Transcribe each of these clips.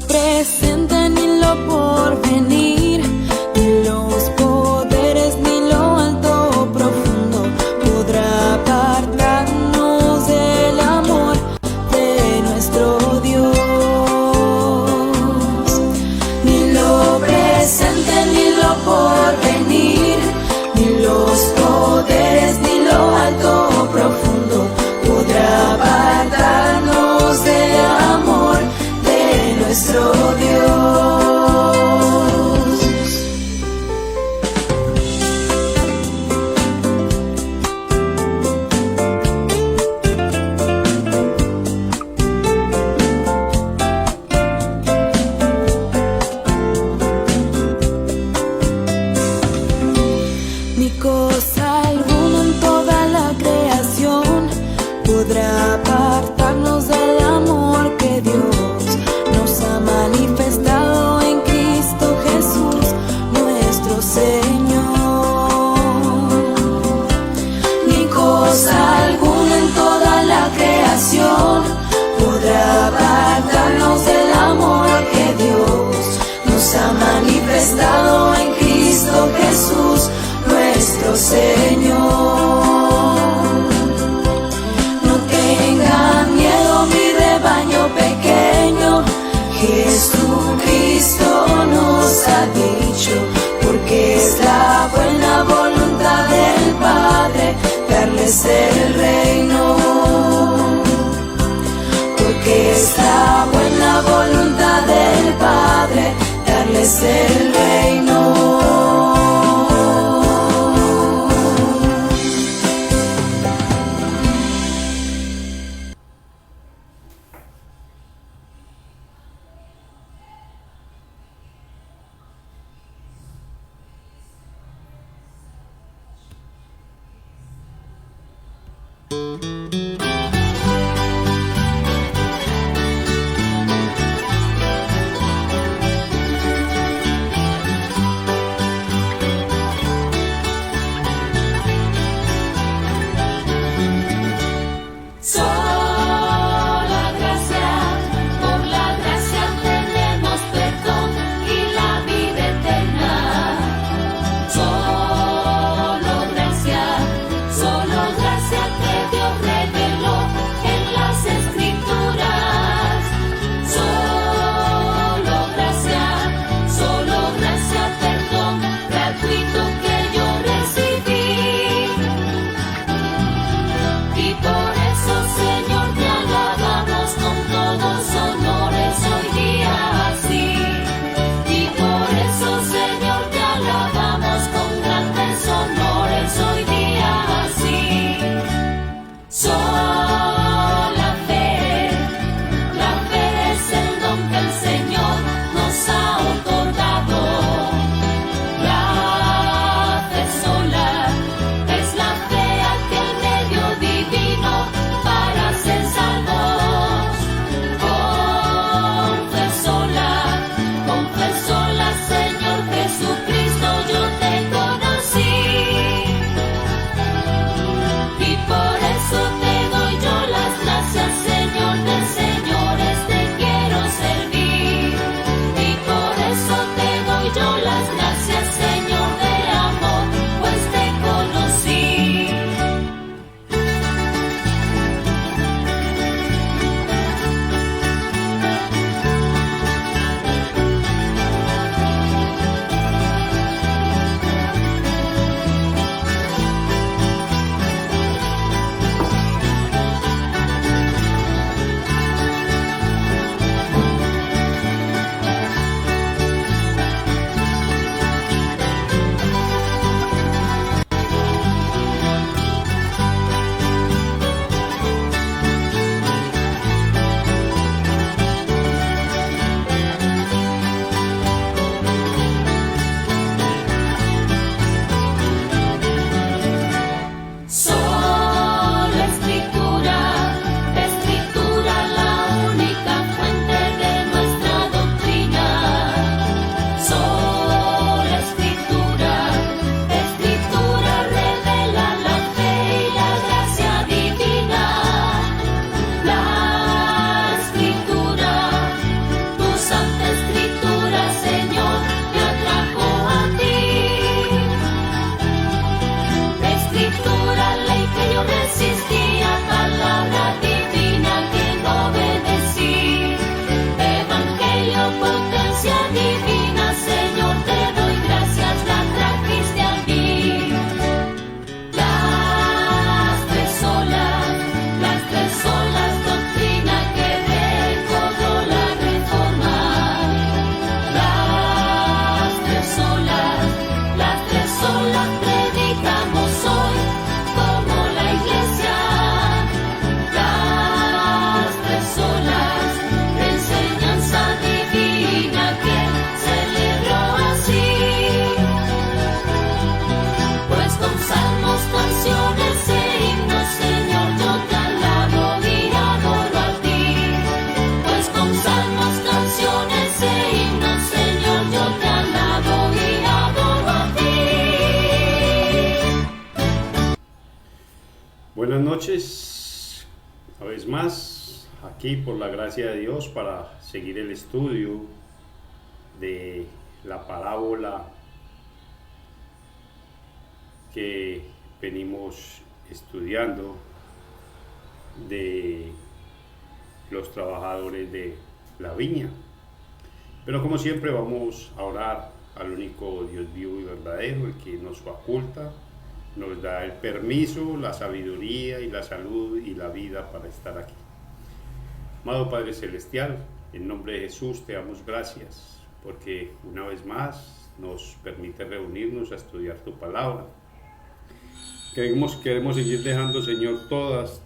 presente ni lo porvenir, ni los poderes ni lo alto o profundo podrá apartarnos del amor de nuestro Dios. Ni lo presente ni lo porvenir, ni los poderes ni lo alto o profundo podrá apartarnos del amor de nuestro Dios. Ni cosa alguna en toda la creación podrá apartarnos del amor que Dios nos ha manifestado en Cristo Jesús, nuestro Señor. Ni cosa alguna en toda la creación podrá apartarnos del amor que Dios nos ha manifestado en Cristo Jesús, nuestro Señor. No tengan miedo, mi rebaño pequeño, Jesucristo nos ha dicho, porque es la buena voluntad del Padre darles el reino. Porque es la buena voluntad del Padre darles el reino. Solo gracia que Dios revela. noches, una vez más, aquí por la gracia de Dios para seguir el estudio de la parábola que venimos estudiando de los trabajadores de la viña. Pero como siempre vamos a orar al único Dios vivo y verdadero, el que nos faculta, nos da el permiso, la sabiduría y la salud y la vida para estar aquí. Amado Padre Celestial, en nombre de Jesús te damos gracias porque una vez más nos permite reunirnos a estudiar tu palabra. Queremos seguir dejando, Señor, todas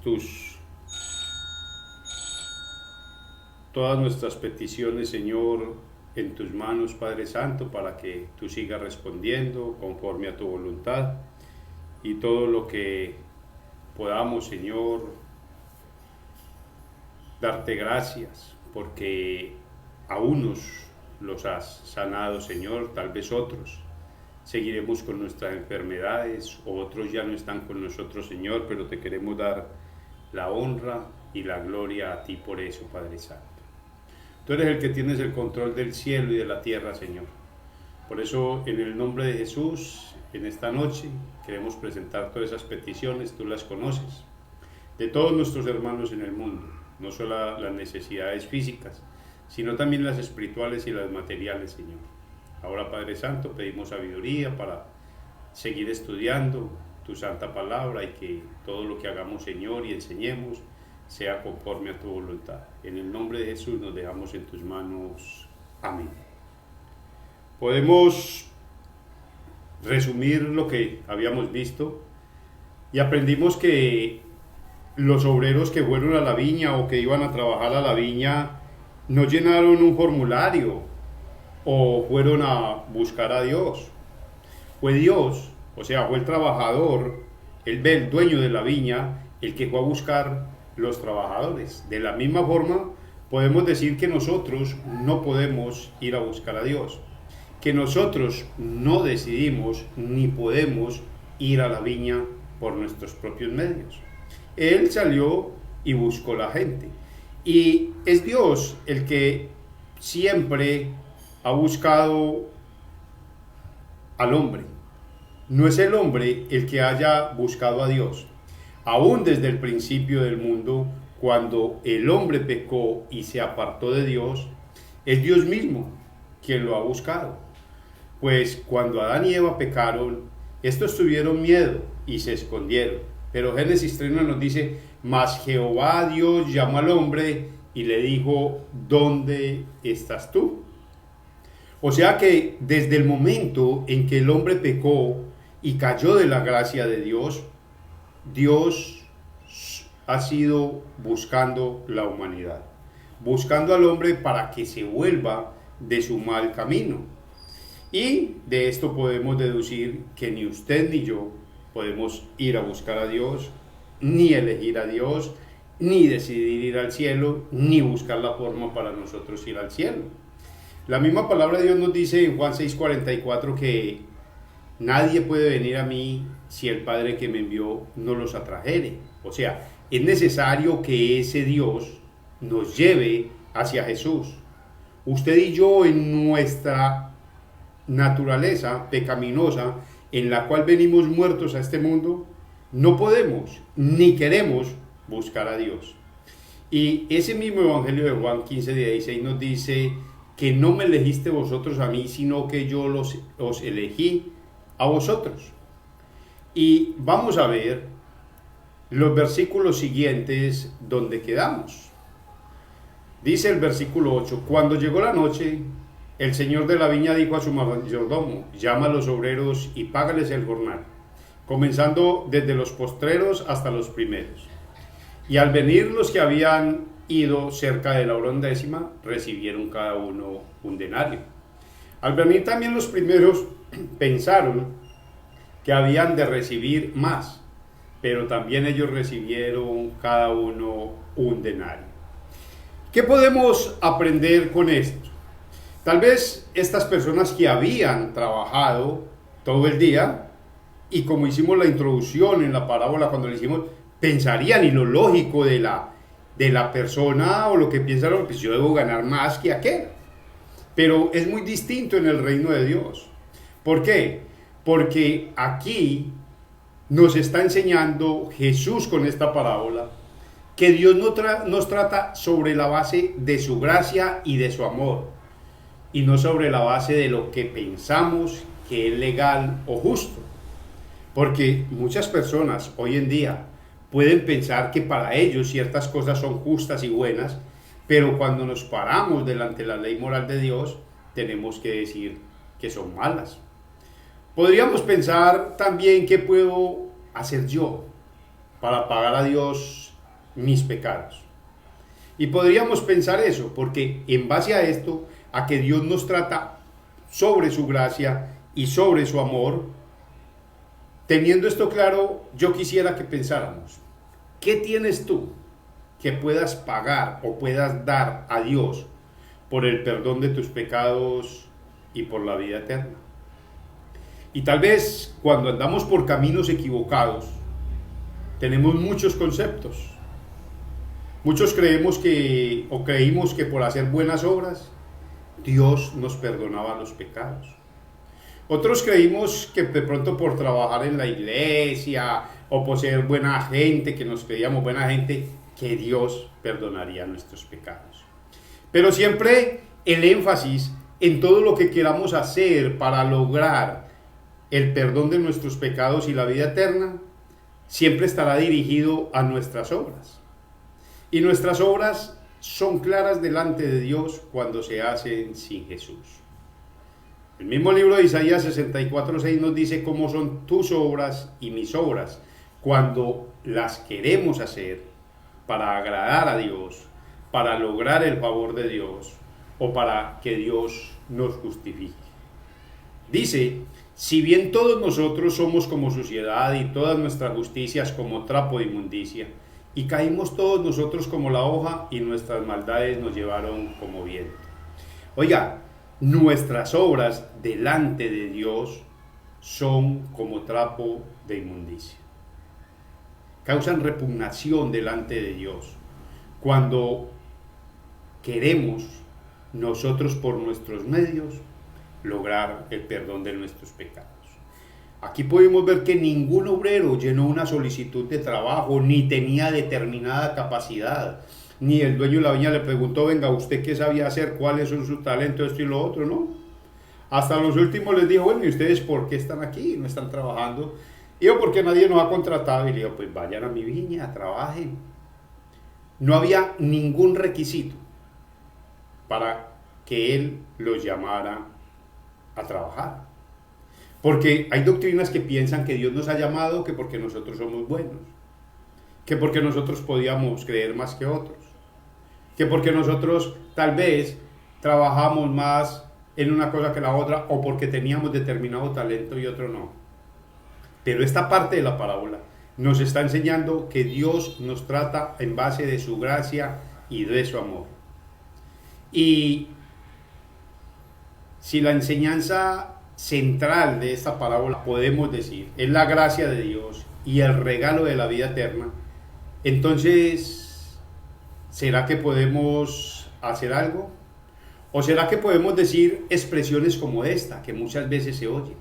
nuestras peticiones, Señor, en tus manos, Padre Santo, para que tú sigas respondiendo conforme a tu voluntad. Y todo lo que podamos, Señor, darte gracias, porque a unos los has sanado, Señor, tal vez otros seguiremos con nuestras enfermedades, otros ya no están con nosotros, Señor, pero te queremos dar la honra y la gloria a ti por eso, Padre Santo. Tú eres el que tienes el control del cielo y de la tierra, Señor. Por eso, en el nombre de Jesús, en esta noche queremos presentar todas esas peticiones, tú las conoces, de todos nuestros hermanos en el mundo, no solo las necesidades físicas, sino también las espirituales y las materiales, Señor. Ahora, Padre Santo, pedimos sabiduría para seguir estudiando tu santa palabra y que todo lo que hagamos, Señor, y enseñemos sea conforme a tu voluntad. En el nombre de Jesús nos dejamos en tus manos. Amén. Podemos resumir lo que habíamos visto y aprendimos que los obreros que fueron a la viña o que iban a trabajar a la viña no llenaron un formulario o fueron a buscar a Dios. Fue Dios, o sea, fue el trabajador, el dueño de la viña, el que fue a buscar los trabajadores. De la misma forma, podemos decir que nosotros no podemos ir a buscar a Dios, que nosotros no decidimos ni podemos ir a la viña por nuestros propios medios. Él salió y buscó la gente. Y es Dios el que siempre ha buscado al hombre. No es el hombre el que haya buscado a Dios. Aún desde el principio del mundo, cuando el hombre pecó y se apartó de Dios, es Dios mismo quien lo ha buscado. Pues cuando Adán y Eva pecaron, estos tuvieron miedo y se escondieron. Pero Génesis 3 nos dice, mas Jehová Dios llamó al hombre y le dijo, ¿dónde estás tú? O sea que desde el momento en que el hombre pecó y cayó de la gracia de Dios, Dios ha sido buscando la humanidad, buscando al hombre para que se vuelva de su mal camino. Y de esto podemos deducir que ni usted ni yo podemos ir a buscar a Dios, ni elegir a Dios, ni decidir ir al cielo, ni buscar la forma para nosotros ir al cielo. La misma palabra de Dios nos dice en Juan 6:44 que nadie puede venir a mí si el Padre que me envió no los atrajere. O sea, es necesario que ese Dios nos lleve hacia Jesús. Usted y yo, en nuestra naturaleza pecaminosa, en la cual venimos muertos a este mundo, no podemos ni queremos buscar a Dios. Y ese mismo Evangelio de Juan 15:16 nos dice que no me elegiste vosotros a mí, sino que yo os elegí a vosotros. Y vamos a ver los versículos siguientes donde quedamos. Dice el versículo 8, cuando llegó la noche, el señor de la viña dijo a su mayordomo, llama a los obreros y págales el jornal, comenzando desde los postreros hasta los primeros. Y al venir los que habían ido cerca de la hora 10, recibieron cada uno un denario. Al venir también los primeros, pensaron que habían de recibir más, pero también ellos recibieron cada uno un denario. ¿Qué podemos aprender con esto? Tal vez estas personas que habían trabajado todo el día, y como hicimos la introducción en la parábola cuando le hicimos, pensarían y lo lógico de la persona o lo que piensa, pues yo debo ganar más que aquel. Pero es muy distinto en el reino de Dios. ¿Por qué? Porque aquí nos está enseñando Jesús con esta parábola que Dios nos trata sobre la base de su gracia y de su amor, y no sobre la base de lo que pensamos que es legal o justo. Porque muchas personas hoy en día pueden pensar que para ellos ciertas cosas son justas y buenas, pero cuando nos paramos delante de la ley moral de Dios, tenemos que decir que son malas. Podríamos pensar también qué puedo hacer yo para pagar a Dios mis pecados. Y podríamos pensar eso, porque en base a esto, a que Dios nos trata sobre su gracia y sobre su amor, teniendo esto claro, yo quisiera que pensáramos, ¿qué tienes tú que puedas pagar o puedas dar a Dios por el perdón de tus pecados y por la vida eterna? Y tal vez cuando andamos por caminos equivocados, tenemos muchos conceptos. Muchos creímos que por hacer buenas obras, Dios nos perdonaba los pecados. Otros creímos que de pronto por trabajar en la iglesia o por ser buena gente, que nos creíamos buena gente, que Dios perdonaría nuestros pecados. Pero siempre el énfasis en todo lo que queramos hacer para lograr el perdón de nuestros pecados y la vida eterna, siempre estará dirigido a nuestras obras. Y nuestras obras son claras delante de Dios cuando se hacen sin Jesús. El mismo libro de Isaías 64:6 nos dice cómo son tus obras y mis obras cuando las queremos hacer para agradar a Dios, para lograr el favor de Dios o para que Dios nos justifique. Dice, si bien todos nosotros somos como suciedad y todas nuestras justicias como trapo de inmundicia, y caímos todos nosotros como la hoja y nuestras maldades nos llevaron como viento. Oiga, nuestras obras delante de Dios son como trapo de inmundicia. Causan repugnación delante de Dios cuando queremos nosotros por nuestros medios lograr el perdón de nuestros pecados. Aquí podemos ver que ningún obrero llenó una solicitud de trabajo, ni tenía determinada capacidad, ni el dueño de la viña le preguntó, venga, ¿usted qué sabía hacer? ¿Cuáles son sus talentos? Esto y lo otro, ¿no? Hasta los últimos les dijo, bueno, ¿y ustedes por qué están aquí? ¿No están trabajando? Y yo, porque nadie nos ha contratado. Y le digo, pues vayan a mi viña, trabajen. No había ningún requisito para que él los llamara a trabajar. Porque hay doctrinas que piensan que Dios nos ha llamado que porque nosotros somos buenos, que porque nosotros podíamos creer más que otros, que porque nosotros tal vez trabajamos más en una cosa que la otra o porque teníamos determinado talento y otro no. Pero esta parte de la parábola nos está enseñando que Dios nos trata en base de su gracia y de su amor. Y si la enseñanza central de esta parábola podemos decir es la gracia de Dios y el regalo de la vida eterna, entonces ¿será que podemos hacer algo? ¿O será que podemos decir expresiones como esta que muchas veces se oye?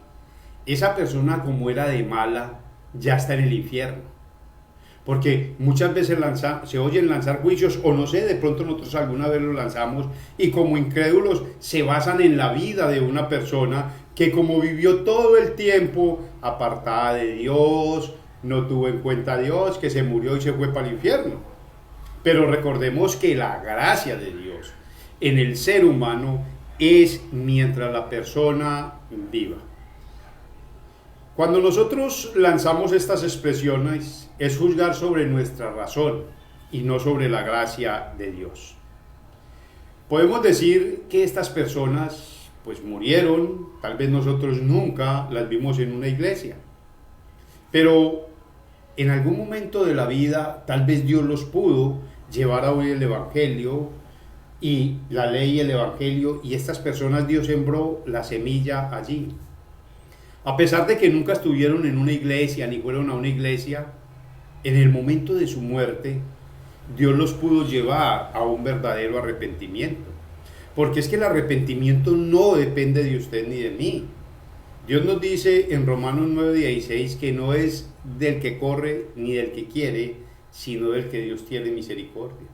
Esa persona, como era de mala, ya está en el infierno. Porque muchas veces se oyen lanzar juicios, o no sé, de pronto nosotros alguna vez lo lanzamos, y como incrédulos se basan en la vida de una persona que como vivió todo el tiempo apartada de Dios, no tuvo en cuenta a Dios, que se murió y se fue para el infierno. Pero recordemos que la gracia de Dios en el ser humano es mientras la persona viva. Cuando nosotros lanzamos estas expresiones es juzgar sobre nuestra razón y no sobre la gracia de Dios. Podemos decir que estas personas pues murieron, tal vez nosotros nunca las vimos en una iglesia, pero en algún momento de la vida tal vez Dios los pudo llevar a oír el evangelio y la ley y el evangelio, y estas personas Dios sembró la semilla allí. A pesar de que nunca estuvieron en una iglesia ni fueron a una iglesia, en el momento de su muerte, Dios los pudo llevar a un verdadero arrepentimiento. Porque es que el arrepentimiento no depende de usted ni de mí. Dios nos dice en Romanos 9:16 que no es del que corre ni del que quiere, sino del que Dios tiene misericordia.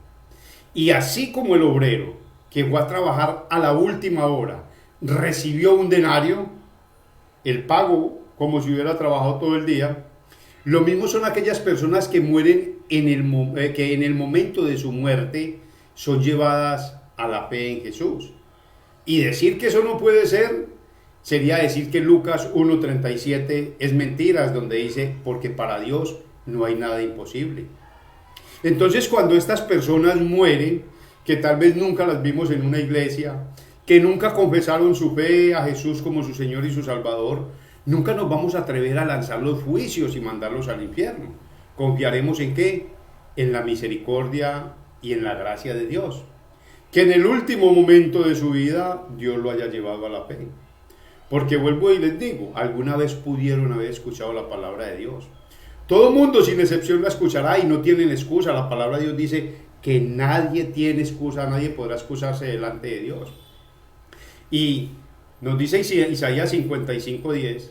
Y así como el obrero que fue a trabajar a la última hora recibió un denario, el pago como si hubiera trabajado todo el día, lo mismo son aquellas personas que mueren que en el momento de su muerte son llevadas a la fe en Jesús. Y decir que eso no puede ser sería decir que Lucas 1:37 es mentiras, donde dice, porque para Dios no hay nada imposible. Entonces, cuando estas personas mueren, que tal vez nunca las vimos en una iglesia, que nunca confesaron su fe a Jesús como su Señor y su Salvador, nunca nos vamos a atrever a lanzar los juicios y mandarlos al infierno. ¿Confiaremos en qué? En la misericordia y en la gracia de Dios. Que en el último momento de su vida, Dios lo haya llevado a la fe. Porque vuelvo y les digo, alguna vez pudieron haber escuchado la palabra de Dios. Todo mundo sin excepción la escuchará y no tienen excusa. La palabra de Dios dice que nadie tiene excusa, nadie podrá excusarse delante de Dios. Y nos dice Isaías 55:10,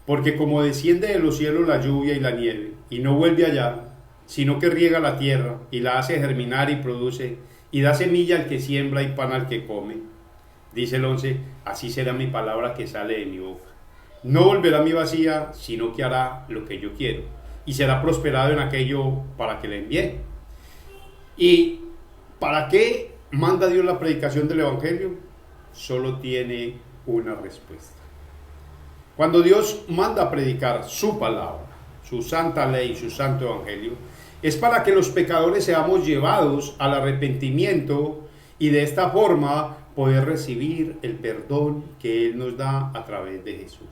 porque como desciende de los cielos la lluvia y la nieve, y no vuelve allá, sino que riega la tierra y la hace germinar y produce, y da semilla al que siembra y pan al que come. Dice el 11, así será mi palabra que sale de mi boca. No volverá a mí vacía, sino que hará lo que yo quiero, y será prosperado en aquello para que le envíe. ¿Y para qué manda Dios la predicación del Evangelio? Solo tiene una respuesta. Cuando Dios manda a predicar su palabra, su santa ley, su santo Evangelio, es para que los pecadores seamos llevados al arrepentimiento y de esta forma poder recibir el perdón que Él nos da a través de Jesús.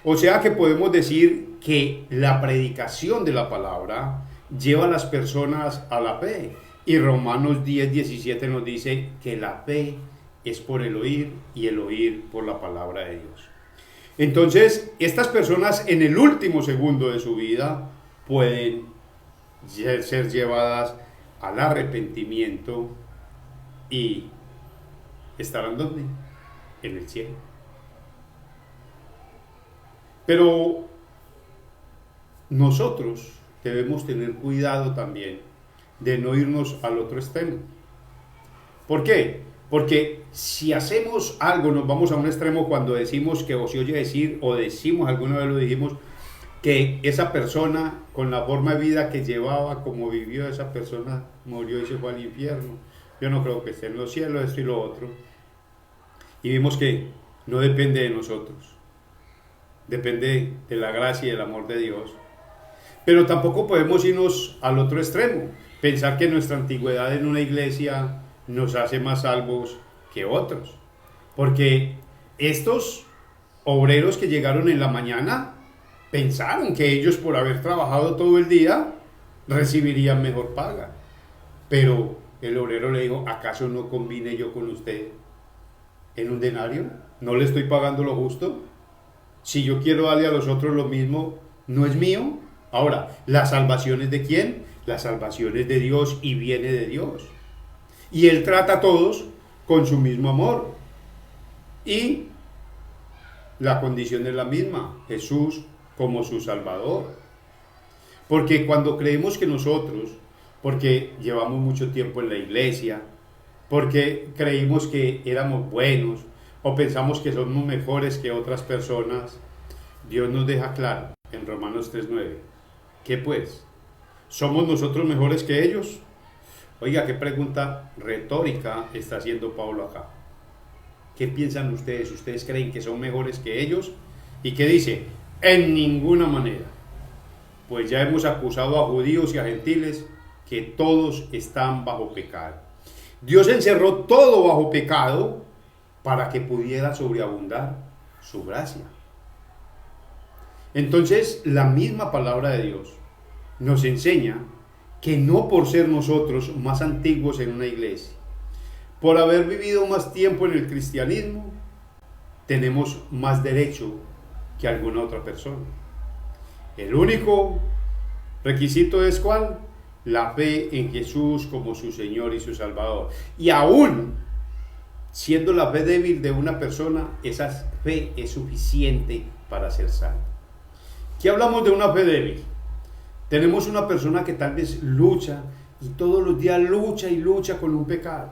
O sea que podemos decir que la predicación de la palabra lleva a las personas a la fe. Y Romanos 10:17 nos dice que la fe es por el oír y el oír por la palabra de Dios. Entonces, estas personas en el último segundo de su vida pueden ser llevadas al arrepentimiento y estarán ¿dónde? En el cielo. Pero nosotros debemos tener cuidado también de no irnos al otro extremo. ¿Por qué? Porque si hacemos algo, nos vamos a un extremo cuando decimos que, o se oye decir, o decimos, alguna vez lo dijimos, que esa persona, con la forma de vida que llevaba, como vivió esa persona, murió y se fue al infierno. Yo no creo que esté en los cielos, esto y lo otro. Y vimos que no depende de nosotros, depende de la gracia y del amor de Dios. Pero tampoco podemos irnos al otro extremo, pensar que nuestra antigüedad en una iglesia nos hace más salvos que otros. Porque estos obreros que llegaron en la mañana pensaron que ellos, por haber trabajado todo el día, recibirían mejor paga. Pero el obrero le dijo, ¿acaso no convine yo con usted en un denario? ¿No le estoy pagando lo justo? Si yo quiero darle a los otros lo mismo, ¿no es mío? Ahora, ¿la salvación es de quién? La salvación es de Dios y viene de Dios. Y Él trata a todos con su mismo amor. Y la condición es la misma, Jesús como su Salvador. Porque cuando creemos que nosotros, porque llevamos mucho tiempo en la iglesia, porque creímos que éramos buenos, o pensamos que somos mejores que otras personas, Dios nos deja claro en Romanos 3:9, ¿qué pues? ¿Somos nosotros mejores que ellos? Oiga, qué pregunta retórica está haciendo Pablo acá. ¿Qué piensan ustedes? ¿Ustedes creen que son mejores que ellos? ¿Y qué dice? En ninguna manera. Pues ya hemos acusado a judíos y a gentiles que todos están bajo pecado. Dios encerró todo bajo pecado para que pudiera sobreabundar su gracia. Entonces, la misma palabra de Dios nos enseña que no por ser nosotros más antiguos en una iglesia, por haber vivido más tiempo en el cristianismo, tenemos más derecho que alguna otra persona. El único Requisito es ¿cuál? La fe en Jesús como su Señor y su Salvador. Y aún siendo la fe débil de una persona, esa fe es suficiente para ser salvo. ¿Qué hablamos de una fe débil? Tenemos una persona que tal vez lucha y todos los días lucha y lucha con un pecado.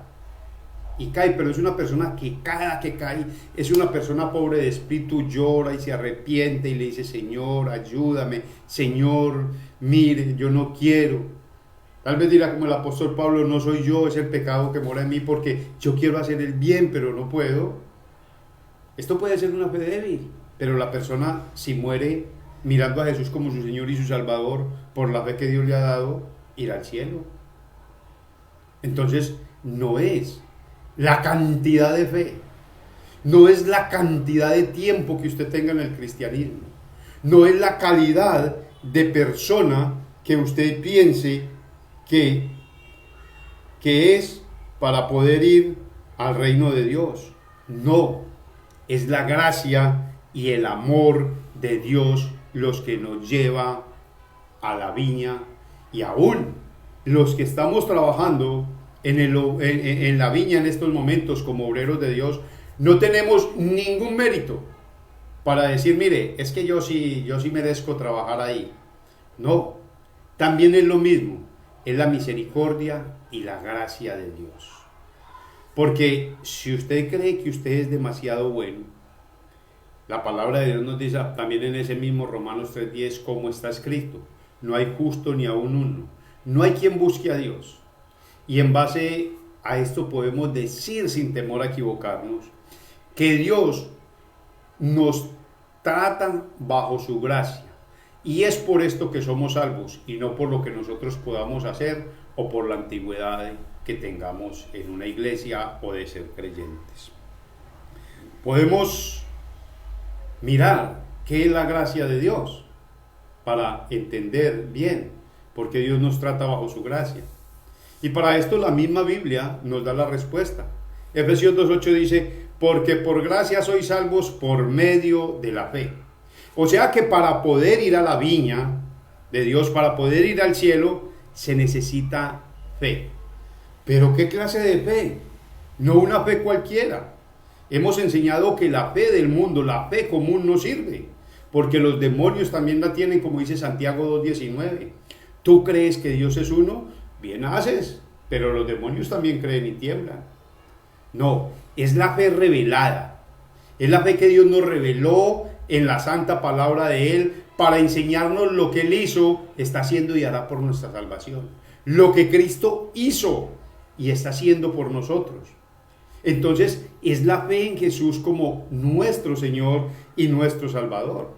Y cae, pero es una persona que cada que cae es una persona pobre de espíritu, llora y se arrepiente y le dice: Señor, ayúdame, Señor, mire, yo no quiero. Tal vez dirá como el apóstol Pablo: no soy yo, es el pecado que mora en mí, porque yo quiero hacer el bien, pero no puedo. Esto puede ser una fe débil, pero la persona, si muere mirando a Jesús como su Señor y su Salvador, por la fe que Dios le ha dado, irá al cielo. Entonces, no es la cantidad de fe, no es la cantidad de tiempo que usted tenga en el cristianismo, no es la calidad de persona que usted piense que es para poder ir al reino de Dios. No, es la gracia y el amor de Dios los que nos lleva a la viña, y aún los que estamos trabajando en la viña en estos momentos como obreros de Dios, no tenemos ningún mérito para decir: mire, es que yo sí merezco trabajar ahí. No, también es lo mismo, es la misericordia y la gracia de Dios. Porque si usted cree que usted es demasiado bueno, la palabra de Dios nos dice también en ese mismo Romanos 3:10, como está escrito: no hay justo ni aun uno, no hay quien busque a Dios. Y en base a esto podemos decir sin temor a equivocarnos que Dios nos trata bajo su gracia, y es por esto que somos salvos y no por lo que nosotros podamos hacer o por la antigüedad que tengamos en una iglesia o de ser creyentes. Podemos mirar qué es la gracia de Dios para entender bien por qué Dios nos trata bajo su gracia. Y para esto la misma Biblia nos da la respuesta. Efesios 2:8 dice: porque por gracia sois salvos por medio de la fe. O sea que para poder ir a la viña de Dios, para poder ir al cielo, se necesita fe. ¿Pero qué clase de fe? No una fe cualquiera. Hemos enseñado que la fe del mundo, la fe común, no sirve, porque los demonios también la tienen, como dice Santiago 2:19. ¿Tú crees que Dios es uno? Bien haces, pero los demonios también creen y tiemblan. No, es la fe revelada. Es la fe que Dios nos reveló en la santa palabra de Él para enseñarnos lo que Él hizo, está haciendo y hará por nuestra salvación. Lo que Cristo hizo y está haciendo por nosotros. Entonces, es la fe en Jesús como nuestro Señor y nuestro Salvador.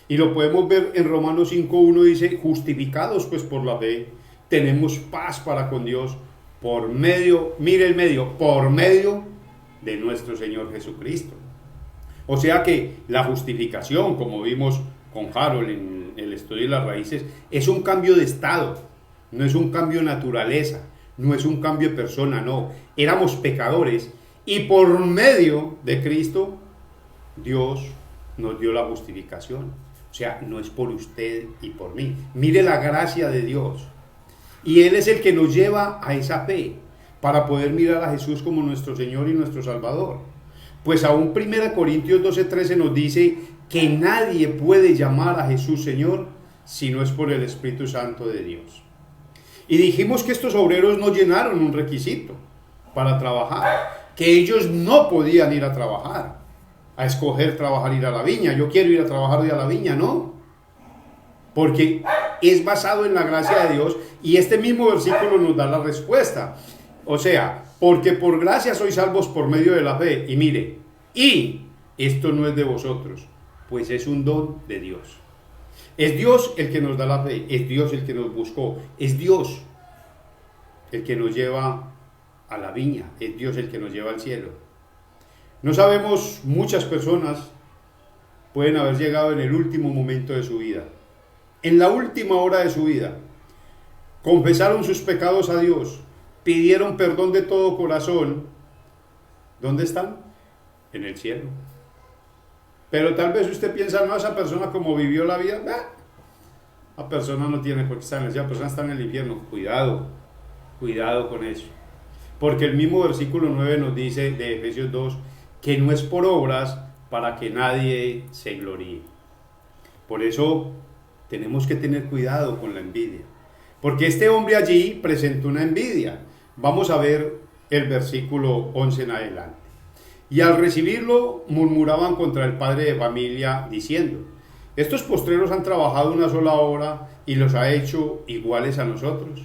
Y lo podemos ver en Romanos 5:1, dice: justificados pues por la fe, tenemos paz para con Dios por medio, mire el medio, por medio de nuestro Señor Jesucristo. O sea que la justificación, como vimos con Harold en el estudio de las raíces, es un cambio de estado, no es un cambio de naturaleza, no es un cambio de persona, no. Éramos pecadores y por medio de Cristo Dios nos dio la justificación. O sea, no es por usted y por mí. Mire la gracia de Dios. Y Él es el que nos lleva a esa fe para poder mirar a Jesús como nuestro Señor y nuestro Salvador. Pues aún 1 Corintios 12:13 nos dice que nadie puede llamar a Jesús Señor si no es por el Espíritu Santo de Dios. Y dijimos que estos obreros no llenaron un requisito para trabajar, que ellos no podían ir a trabajar, a escoger trabajar, ir a la viña. Yo quiero ir a trabajar y a la viña, no. Porque es basado en la gracia de Dios, y este mismo versículo nos da la respuesta. O sea, porque por gracia sois salvos por medio de la fe. Y mire, y esto no es de vosotros, pues es un don de Dios. Es Dios el que nos da la fe, es Dios el que nos buscó, es Dios el que nos lleva a la viña, es Dios el que nos lleva al cielo. No sabemos, muchas personas pueden haber llegado en el último momento de su vida, en la última hora de su vida, confesaron sus pecados a Dios, pidieron perdón de todo corazón. ¿Dónde están? En el cielo. Pero tal vez usted piensa: no, esa persona como vivió la vida, La persona no tiene por qué estar en el cielo, la persona está en el infierno. Cuidado, cuidado con eso. Porque el mismo versículo 9 nos dice de Efesios 2 que no es por obras para que nadie se gloríe. Por eso tenemos que tener cuidado con la envidia. Porque este hombre allí presentó una envidia. Vamos a ver el versículo 11 en adelante. Y al recibirlo murmuraban contra el padre de familia diciendo: estos postreros han trabajado una sola hora y los ha hecho iguales a nosotros,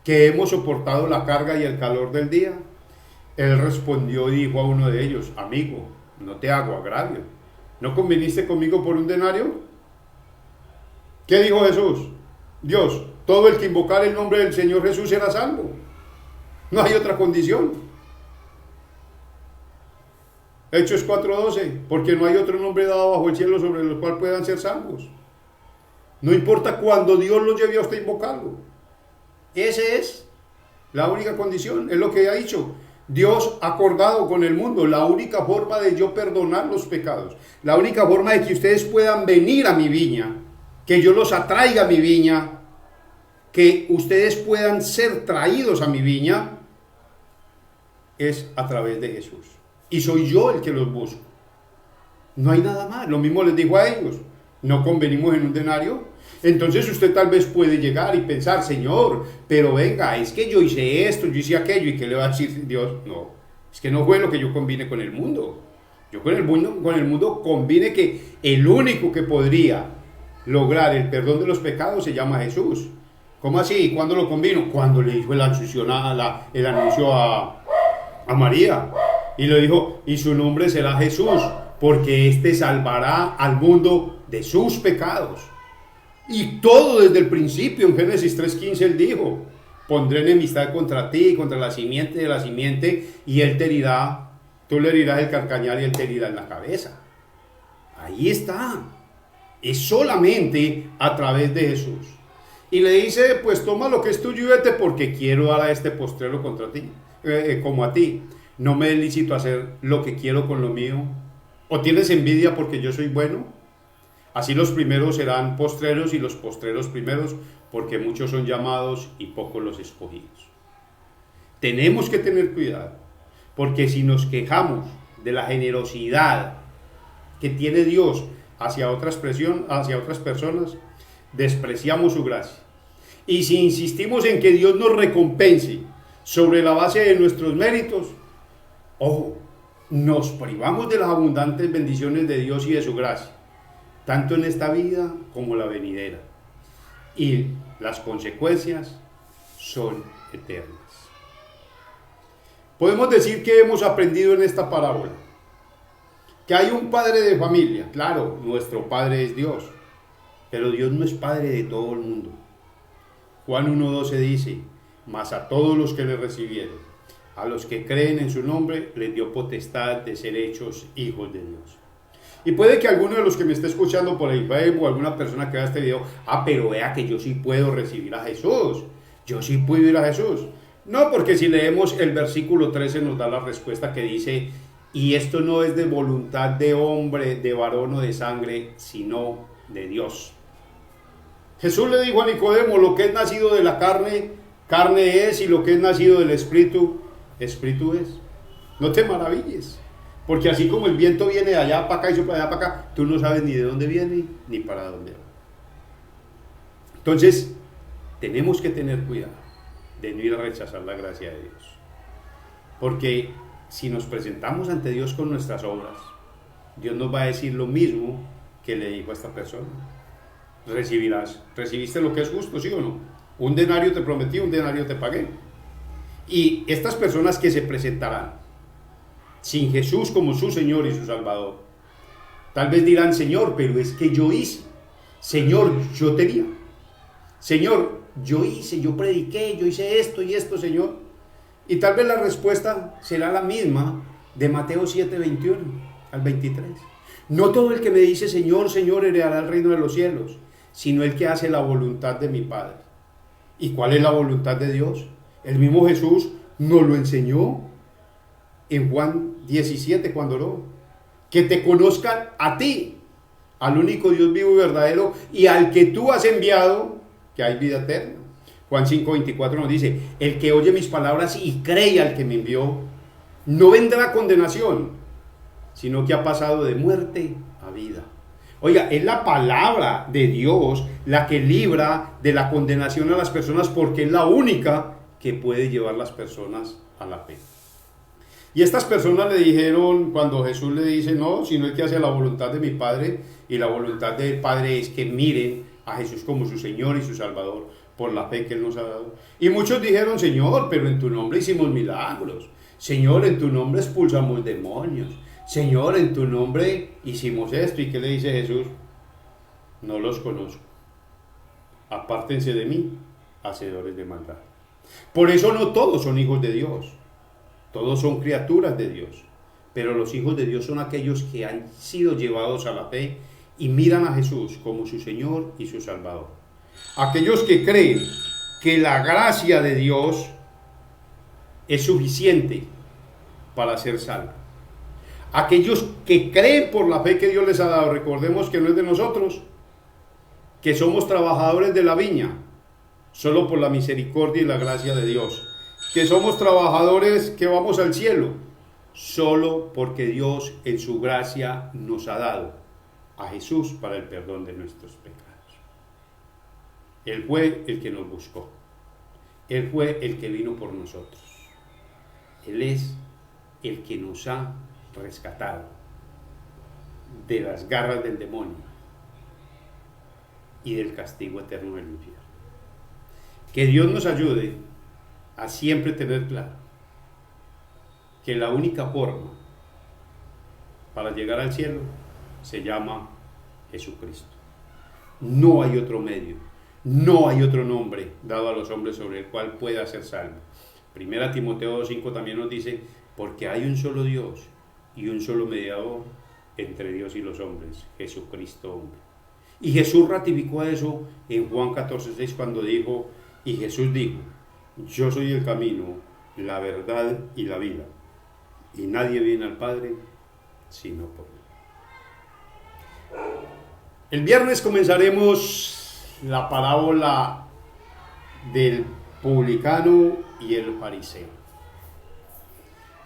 que hemos soportado la carga y el calor del día. Él respondió y dijo a uno de ellos: amigo, no te hago agravio. ¿No conviniste conmigo por un denario? ¿Qué dijo Jesús? Dios, todo el que invocara el nombre del Señor Jesús será salvo. No hay otra condición. Hechos 4:12, porque no hay otro nombre dado bajo el cielo sobre el cual puedan ser salvos. No importa cuándo Dios lo lleve a usted a invocarlo. Esa es la única condición, es lo que ha dicho. Dios ha acordado con el mundo la única forma de yo perdonar los pecados, la única forma de que ustedes puedan venir a mi viña, que yo los atraiga a mi viña, que ustedes puedan ser traídos a mi viña, es a través de Jesús. Y soy yo el que los busco. No hay nada más. Lo mismo les digo a ellos. ¿No convenimos en un denario? Entonces usted tal vez puede llegar y pensar: Señor, pero venga, es que yo hice esto, yo hice aquello, ¿y qué le va a decir Dios? No, es que no fue lo que yo combine con el mundo. Yo con el mundo combine que el único que podría lograr el perdón de los pecados se llama Jesús. ¿Cómo así? ¿Cuándo lo combino? Cuando le hizo el anuncio a María. Y le dijo: y su nombre será Jesús, porque éste salvará al mundo de sus pecados. Y todo desde el principio, en Génesis 3:15 él dijo: pondré enemistad contra ti, contra la simiente de la simiente, y él te herirá, tú le herirás el calcañar y él te herirá en la cabeza. Ahí está. Es solamente a través de Jesús. Y le dice: pues toma lo que es tuyo y vete, porque quiero dar a este postrero contra ti, como a ti. No me es lícito hacer lo que quiero con lo mío. ¿O tienes envidia porque yo soy bueno? Así los primeros serán postreros y los postreros primeros, porque muchos son llamados y pocos los escogidos. Tenemos que tener cuidado, porque si nos quejamos de la generosidad que tiene Dios hacia otras personas, despreciamos su gracia. Y si insistimos en que Dios nos recompense sobre la base de nuestros méritos, ojo, nos privamos de las abundantes bendiciones de Dios y de su gracia, tanto en esta vida como la venidera. Y las consecuencias son eternas. Podemos decir que hemos aprendido en esta parábola que hay un padre de familia. Claro, nuestro padre es Dios, pero Dios no es padre de todo el mundo. Juan 1:12 dice: mas a todos los que le recibieron, a los que creen en su nombre, les dio potestad de ser hechos hijos de Dios. Y puede que alguno de los que me esté escuchando por el Facebook o alguna persona que vea este video: pero vea que yo sí puedo recibir a Jesús, yo sí puedo ir a Jesús. No, porque si leemos el versículo 13 nos da la respuesta que dice: y esto no es de voluntad de hombre, de varón o de sangre, sino de Dios. Jesús le dijo a Nicodemo: lo que es nacido de la carne, carne es, y lo que es nacido del Espíritu, Espíritu es. No te maravilles, porque así como el viento viene de allá para acá y sopla de allá para acá, tú no sabes ni de dónde viene ni para dónde va. Entonces, tenemos que tener cuidado de no ir a rechazar la gracia de Dios, porque si nos presentamos ante Dios con nuestras obras, Dios nos va a decir lo mismo que le dijo a esta persona: recibiste lo que es justo, ¿sí o no? Un denario te prometí, un denario te pagué. Y estas personas que se presentarán sin Jesús como su Señor y su Salvador, tal vez dirán: Señor, pero es que yo hice, Señor, yo tenía, Señor, yo hice, yo prediqué, yo hice esto y esto, Señor. Y tal vez la respuesta será la misma de Mateo 7:21 al 23. No todo el que me dice Señor, Señor heredará el reino de los cielos, sino el que hace la voluntad de mi Padre. ¿Y cuál es la voluntad de Dios? El mismo Jesús nos lo enseñó en Juan 17 cuando oró: que te conozcan a ti, al único Dios vivo y verdadero y al que tú has enviado, que hay vida eterna. Juan 5:24 nos dice, el que oye mis palabras y cree al que me envió, no vendrá a condenación, sino que ha pasado de muerte a vida. Oiga, es la palabra de Dios la que libra de la condenación a las personas, porque es la única que puede llevar a las personas a la fe. Y estas personas le dijeron, cuando Jesús le dice, no, sino el que hace la voluntad de mi Padre, y la voluntad del Padre es que miren a Jesús como su Señor y su Salvador, por la fe que Él nos ha dado. Y muchos dijeron, Señor, pero en tu nombre hicimos milagros. Señor, en tu nombre expulsamos demonios. Señor, en tu nombre hicimos esto. ¿Y qué le dice Jesús? No los conozco. Apártense de mí, hacedores de maldad. Por eso no todos son hijos de Dios. Todos son criaturas de Dios. Pero los hijos de Dios son aquellos que han sido llevados a la fe y miran a Jesús como su Señor y su Salvador. Aquellos que creen que la gracia de Dios es suficiente para ser salvos. Aquellos que creen por la fe que Dios les ha dado, recordemos que no es de nosotros, que somos trabajadores de la viña, solo por la misericordia y la gracia de Dios, que somos trabajadores que vamos al cielo, solo porque Dios en su gracia nos ha dado a Jesús para el perdón de nuestros pecados. Él fue el que nos buscó, Él fue el que vino por nosotros, Él es el que nos ha rescatado de las garras del demonio y del castigo eterno del infierno. Que Dios nos ayude a siempre tener claro que la única forma para llegar al cielo se llama Jesucristo. No hay otro medio, no hay otro nombre dado a los hombres sobre el cual pueda ser salvo. Primera Timoteo 2:5 también nos dice, porque hay un solo Dios y un solo mediador entre Dios y los hombres, Jesucristo hombre. Y Jesús ratificó eso en Juan 14:6 cuando dijo, y Jesús dijo, yo soy el camino, la verdad y la vida, y nadie viene al Padre sino por mí. El viernes comenzaremos la parábola del publicano y el fariseo.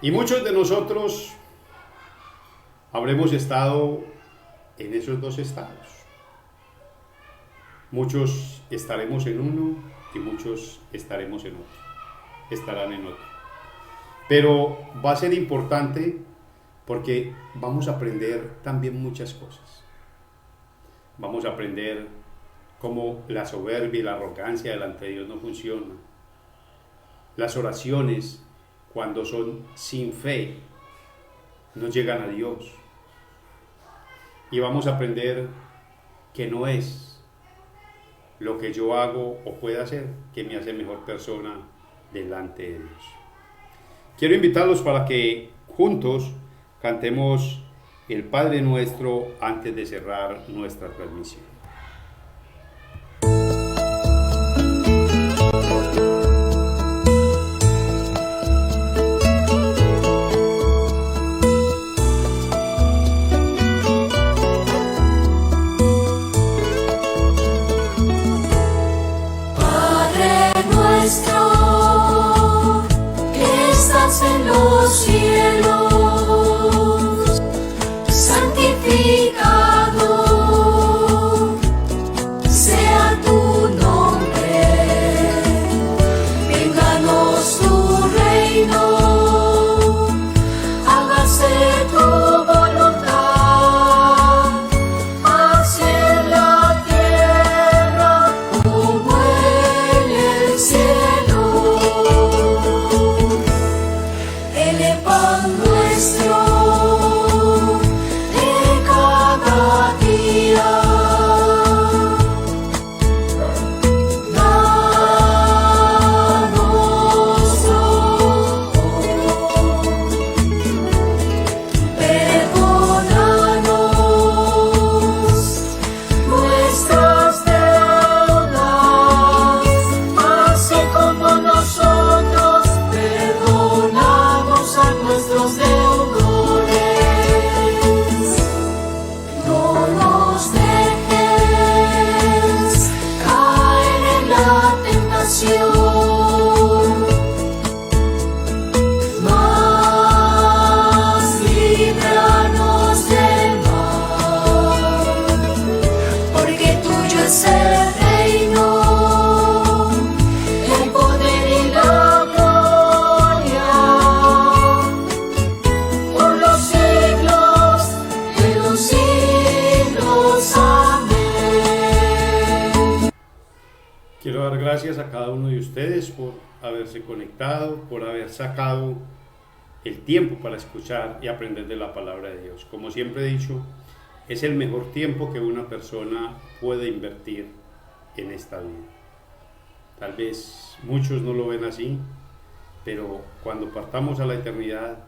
Y muchos de nosotros habremos estado en esos dos estados. Muchos estaremos en uno y muchos estaremos en otro. Estarán en otro. Pero va a ser importante porque vamos a aprender también muchas cosas. Vamos a aprender cómo la soberbia y la arrogancia delante de Dios no funcionan. Las oraciones, cuando son sin fe, no llegan a Dios. Y vamos a aprender que no es lo que yo hago o pueda hacer que me hace mejor persona delante de Dios. Quiero invitarlos para que juntos cantemos el Padre Nuestro antes de cerrar nuestra transmisión. En los cielos, santificado quiero dar gracias a cada uno de ustedes por haberse conectado, por haber sacado el tiempo para escuchar y aprender de la palabra de Dios. Como siempre he dicho, es el mejor tiempo que una persona puede invertir en esta vida. Tal vez muchos no lo ven así, pero cuando partamos a la eternidad,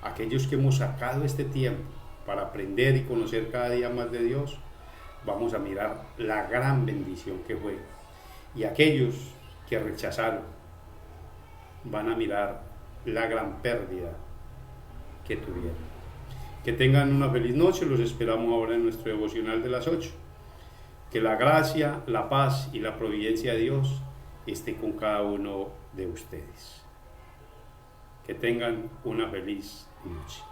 aquellos que hemos sacado este tiempo para aprender y conocer cada día más de Dios, vamos a mirar la gran bendición que fue. Y aquellos que rechazaron van a mirar la gran pérdida que tuvieron. Que tengan una feliz noche, los esperamos ahora en nuestro devocional de las 8. Que la gracia, la paz y la providencia de Dios esté con cada uno de ustedes. Que tengan una feliz noche.